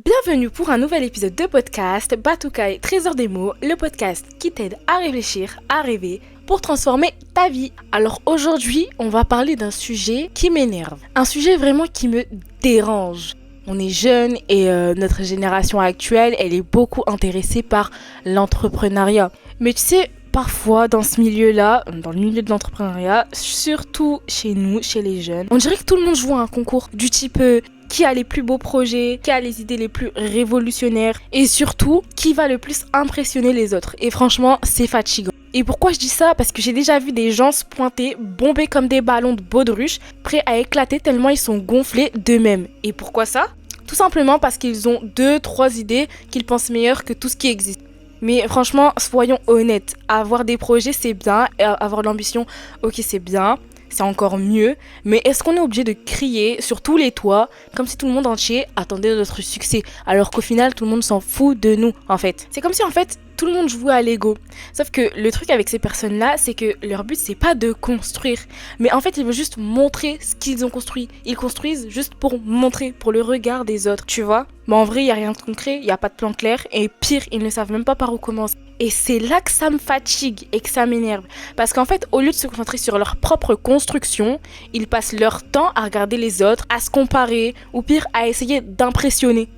Bienvenue pour un nouvel épisode de podcast Batukai Trésor des mots, le podcast qui t'aide à réfléchir, à rêver pour transformer ta vie. Alors aujourd'hui, on va parler d'un sujet qui m'énerve, un sujet vraiment qui me dérange. On est jeune et notre génération actuelle, elle est beaucoup intéressée par l'entrepreneuriat. Mais tu sais, parfois dans ce milieu-là, dans le milieu de l'entrepreneuriat, surtout chez nous, chez les jeunes, on dirait que tout le monde joue à un concours du type qui a les plus beaux projets, qui a les idées les plus révolutionnaires et surtout qui va le plus impressionner les autres. Et franchement, c'est fatigant. Et pourquoi je dis ça? Parce que j'ai déjà vu des gens se pointer, bombés comme des ballons de baudruche, prêts à éclater tellement ils sont gonflés d'eux-mêmes. Et pourquoi ça? Tout simplement parce qu'ils ont 2-3 idées qu'ils pensent meilleures que tout ce qui existe. Mais franchement, soyons honnêtes, avoir des projets c'est bien, avoir de l'ambition, ok c'est bien, c'est encore mieux, mais est-ce qu'on est obligé de crier sur tous les toits comme si tout le monde entier attendait notre succès, alors qu'au final tout le monde s'en fout de nous en fait. C'est comme si en fait tout le monde jouait à l'ego. Sauf que le truc avec ces personnes-là, c'est que leur but c'est pas de construire, mais en fait ils veulent juste montrer ce qu'ils ont construit. Ils construisent juste pour montrer, pour le regard des autres, tu vois. Mais en vrai, il y a rien de concret, il y a pas de plan clair et pire, ils ne savent même pas par où commencer. Et c'est là que ça me fatigue et que ça m'énerve. Parce qu'en fait, au lieu de se concentrer sur leur propre construction, ils passent leur temps à regarder les autres, à se comparer, ou pire, à essayer d'impressionner.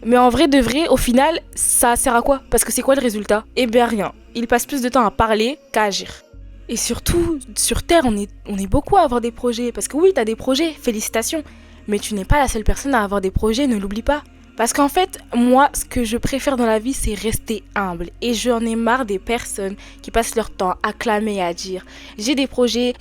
Mais en vrai de vrai, au final, ça sert à quoi? Parce que c'est quoi le résultat? Eh bien rien. Ils passent plus de temps à parler qu'à agir. Et surtout, sur Terre, on est beaucoup à avoir des projets. Parce que oui, t'as des projets, félicitations. Mais tu n'es pas la seule personne à avoir des projets, ne l'oublie pas. Parce qu'en fait, moi, ce que je préfère dans la vie, c'est rester humble. Et j'en ai marre des personnes qui passent leur temps à clamer et à dire « J'ai des projets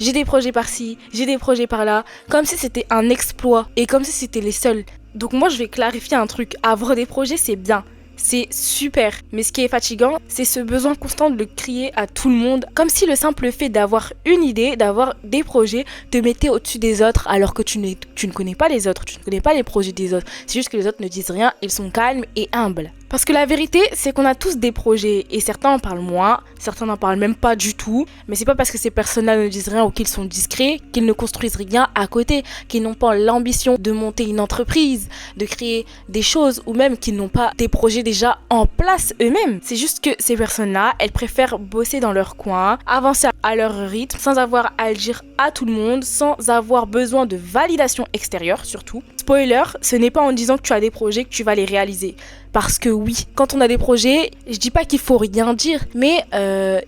par-ci, j'ai des projets par-là », comme si c'était un exploit et comme si c'était les seuls. Donc moi, je vais clarifier un truc. Avoir des projets, c'est bien. C'est super, mais ce qui est fatigant, c'est ce besoin constant de le crier à tout le monde, comme si le simple fait d'avoir une idée, d'avoir des projets, te mettait au-dessus des autres, alors que tu ne connais pas les autres, tu ne connais pas les projets des autres. C'est juste que les autres ne disent rien, ils sont calmes et humbles. Parce que la vérité, c'est qu'on a tous des projets, et certains en parlent moins, certains n'en parlent même pas du tout, mais c'est pas parce que ces personnes-là ne disent rien ou qu'ils sont discrets, qu'ils ne construisent rien à côté, qu'ils n'ont pas l'ambition de monter une entreprise, de créer des choses, ou même qu'ils n'ont pas des projets déjà en place eux-mêmes. C'est juste que ces personnes-là, elles préfèrent bosser dans leur coin, avancer à leur rythme, sans avoir à le dire à tout le monde, sans avoir besoin de validation extérieure surtout. Spoiler, ce n'est pas en disant que tu as des projets que tu vas les réaliser. Parce que oui, quand on a des projets, je dis pas qu'il faut rien dire, mais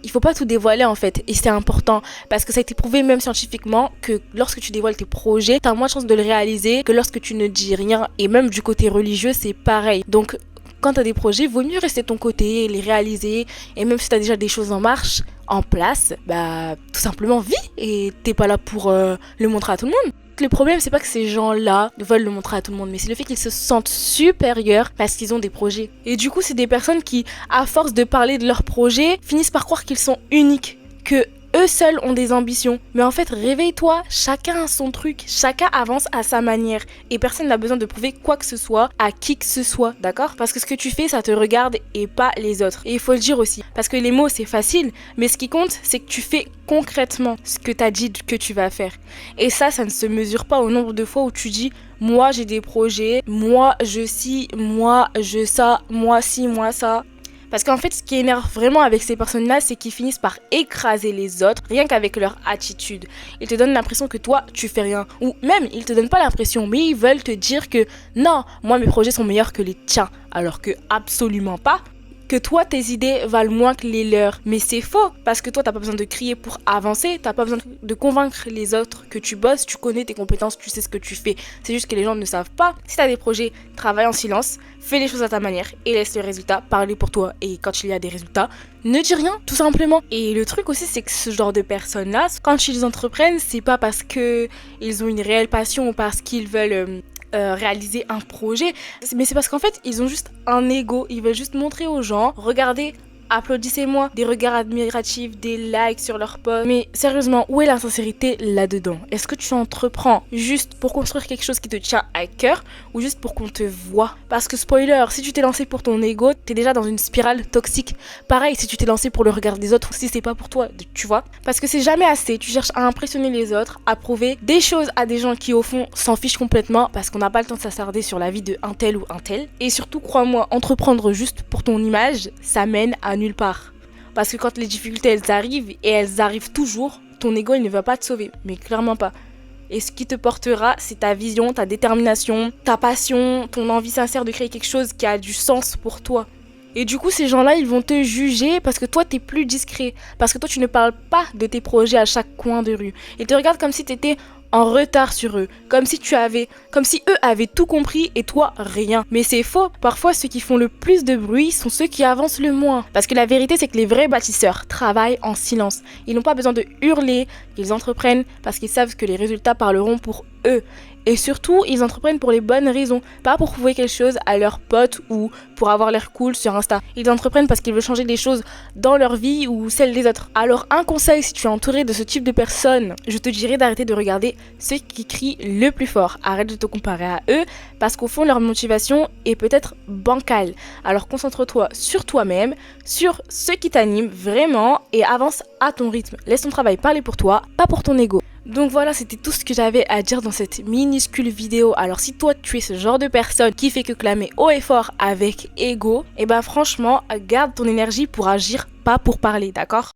il faut pas tout dévoiler en fait. Et c'est important, parce que ça a été prouvé même scientifiquement que lorsque tu dévoiles tes projets, t'as moins de chances de le réaliser que lorsque tu ne dis rien. Et même du côté religieux, c'est pareil. Donc quand t'as des projets, vaut mieux rester de ton côté, les réaliser. Et même si t'as déjà des choses en marche, en place, bah tout simplement vis. Et t'es pas là pour le montrer à tout le monde. Le problème, c'est pas que ces gens-là veulent le montrer à tout le monde, mais c'est le fait qu'ils se sentent supérieurs parce qu'ils ont des projets. Et du coup, c'est des personnes qui, à force de parler de leurs projets, finissent par croire qu'ils sont uniques, que eux seuls ont des ambitions. Mais en fait, réveille-toi, chacun a son truc, chacun avance à sa manière. Et personne n'a besoin de prouver quoi que ce soit à qui que ce soit, d'accord? Parce que ce que tu fais, ça te regarde et pas les autres. Et il faut le dire aussi, parce que les mots, c'est facile, mais ce qui compte, c'est que tu fais concrètement ce que t'as dit que tu vas faire. Et ça ne se mesure pas au nombre de fois où tu dis « Moi, j'ai des projets, moi, je ci, moi, je ça, moi, ci, moi, ça ». Parce qu'en fait, ce qui énerve vraiment avec ces personnes-là, c'est qu'ils finissent par écraser les autres, rien qu'avec leur attitude. Ils te donnent l'impression que toi, tu fais rien. Ou même, ils te donnent pas l'impression, mais ils veulent te dire que non, moi, mes projets sont meilleurs que les tiens. Alors que absolument pas. Que toi, tes idées valent moins que les leurs. Mais c'est faux, parce que toi, t'as pas besoin de crier pour avancer, t'as pas besoin de convaincre les autres que tu bosses, tu connais tes compétences, tu sais ce que tu fais. C'est juste que les gens ne savent pas. Si t'as des projets, travaille en silence, fais les choses à ta manière et laisse le résultat parler pour toi. Et quand il y a des résultats, ne dis rien, tout simplement. Et le truc aussi, c'est que ce genre de personnes-là, quand ils entreprennent, c'est pas parce que ils ont une réelle passion ou parce qu'ils veulent réaliser un projet, mais c'est parce qu'en fait ils ont juste un ego, ils veulent juste montrer aux gens, regardez applaudissez-moi, des regards admiratifs, des likes sur leur post. Mais sérieusement, où est la sincérité là-dedans? Est-ce que tu entreprends juste pour construire quelque chose qui te tient à cœur ou juste pour qu'on te voit? Parce que spoiler, si tu t'es lancé pour ton ego, t'es déjà dans une spirale toxique. Pareil, si tu t'es lancé pour le regard des autres, si c'est pas pour toi, tu vois? Parce que c'est jamais assez, tu cherches à impressionner les autres, à prouver des choses à des gens qui au fond s'en fichent complètement parce qu'on n'a pas le temps de s'attarder sur la vie de un tel ou un tel. Et surtout, crois-moi, entreprendre juste pour ton image, ça mène à nulle part. Parce que quand les difficultés elles arrivent, et elles arrivent toujours, ton ego il ne va pas te sauver, mais clairement pas. Et ce qui te portera, c'est ta vision, ta détermination, ta passion, ton envie sincère de créer quelque chose qui a du sens pour toi. Et du coup, ces gens-là, ils vont te juger parce que toi, t'es plus discret. Parce que toi, tu ne parles pas de tes projets à chaque coin de rue. Ils te regardent comme si t'étais en retard sur eux. Comme si eux avaient tout compris et toi, rien. Mais c'est faux. Parfois, ceux qui font le plus de bruit sont ceux qui avancent le moins. Parce que la vérité, c'est que les vrais bâtisseurs travaillent en silence. Ils n'ont pas besoin de hurler. Ils entreprennent parce qu'ils savent que les résultats parleront pour eux. Et surtout, ils entreprennent pour les bonnes raisons, pas pour prouver quelque chose à leurs potes ou pour avoir l'air cool sur Insta. Ils entreprennent parce qu'ils veulent changer des choses dans leur vie ou celle des autres. Alors un conseil, si tu es entouré de ce type de personnes, je te dirais d'arrêter de regarder ceux qui crient le plus fort. Arrête de te comparer à eux parce qu'au fond, leur motivation est peut-être bancale. Alors concentre-toi sur toi-même, sur ce qui t'anime vraiment et avance à ton rythme. Laisse ton travail parler pour toi, pas pour ton ego. Donc voilà, c'était tout ce que j'avais à dire dans cette minuscule vidéo. Alors si toi tu es ce genre de personne qui fait que clamer haut et fort avec ego, et ben franchement, garde ton énergie pour agir, pas pour parler, d'accord ?